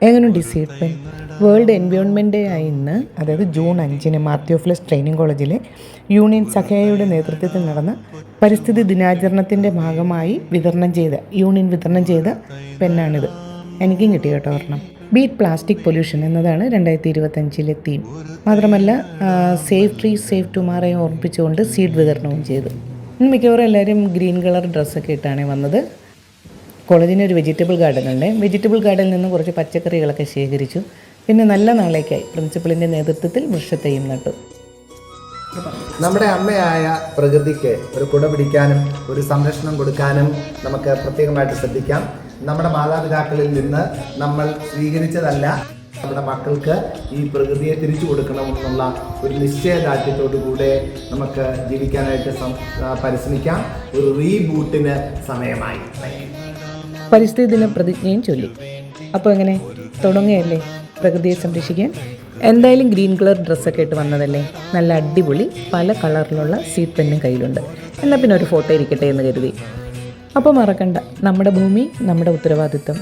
എങ്ങനെയുണ്ട് ഈ seed pen? World environment day ആയി ഇന്ന്, അതായത് ജൂൺ 5-ന് മാത്യോഫിലസ് ട്രെയിനിങ് കോളേജിലെ യൂണിയൻ സഖേയയുടെ നേതൃത്വത്തിൽ നടന്ന പരിസ്ഥിതി ദിനാചരണത്തിൻ്റെ ഭാഗമായി യൂണിയൻ വിതരണം ചെയ്ത പെന്നാണിത്. എനിക്കും കിട്ടി കേട്ടോ ഒരെണ്ണം. ബീറ്റ് പ്ലാസ്റ്റിക് പൊല്യൂഷൻ എന്നതാണ് 2025 തീം. മാത്രമല്ല സേഫ് ട്രീസ് സേഫ് ടുമാറോയെ ഓർമ്മിപ്പിച്ചുകൊണ്ട് സീഡ് വിതരണവും ചെയ്തു. ഇന്ന് മിക്കവാറും എല്ലാവരും ഗ്രീൻ കളർ ഡ്രസ്സൊക്കെ ഇട്ടാണ് വന്നത്. കോളേജിന് ഒരു വെജിറ്റബിൾ ഗാർഡൻ ഉണ്ട്. വെജിറ്റബിൾ ഗാർഡനിൽ നിന്ന് കുറച്ച് പച്ചക്കറികളൊക്കെ ശേഖരിച്ചു. പിന്നെ നല്ല നാളേക്കായി പ്രിൻസിപ്പളിൻ്റെ നേതൃത്വത്തിൽ വൃക്ഷത്തൈയും നട്ടു. നമ്മുടെ അമ്മയായ പ്രകൃതിക്ക് ഒരു കുട പിടിക്കാനും ഒരു സംരക്ഷണം കൊടുക്കാനും നമുക്ക് പ്രത്യേകമായിട്ട് ശ്രദ്ധിക്കാം. നമ്മുടെ മാതാപിതാക്കളിൽ നിന്ന് നമ്മൾ സ്വീകരിച്ചതല്ല, നമ്മുടെ മക്കൾക്ക് ഈ പ്രകൃതിയെ തിരിച്ചു കൊടുക്കണമെന്നുള്ള ഒരു നിശ്ചയദാർഢ്യത്തോടുകൂടെ നമുക്ക് ജീവിക്കാനായിട്ട് പരിശ്രമിക്കാം. ഒരു റീബൂട്ടിന് സമയമായി. പരിസ്ഥിതി ദിന പ്രതിജ്ഞയും ചൊല്ലി. അപ്പോൾ എങ്ങനെ തുടങ്ങുകയല്ലേ പ്രകൃതിയെ സംരക്ഷിക്കാൻ? എന്തായാലും ഗ്രീൻ കളർ ഡ്രസ്സൊക്കെ ഇട്ട് വന്നതല്ലേ, നല്ല അടിപൊളി പല കളറിലുള്ള സീഡ് പെന്നും കയ്യിലുണ്ട്. എന്നാൽ പിന്നെ ഒരു ഫോട്ടോ ഇരിക്കട്ടെ എന്ന് കരുതി. അപ്പോൾ മറക്കണ്ട, നമ്മുടെ ഭൂമി നമ്മുടെ ഉത്തരവാദിത്വം.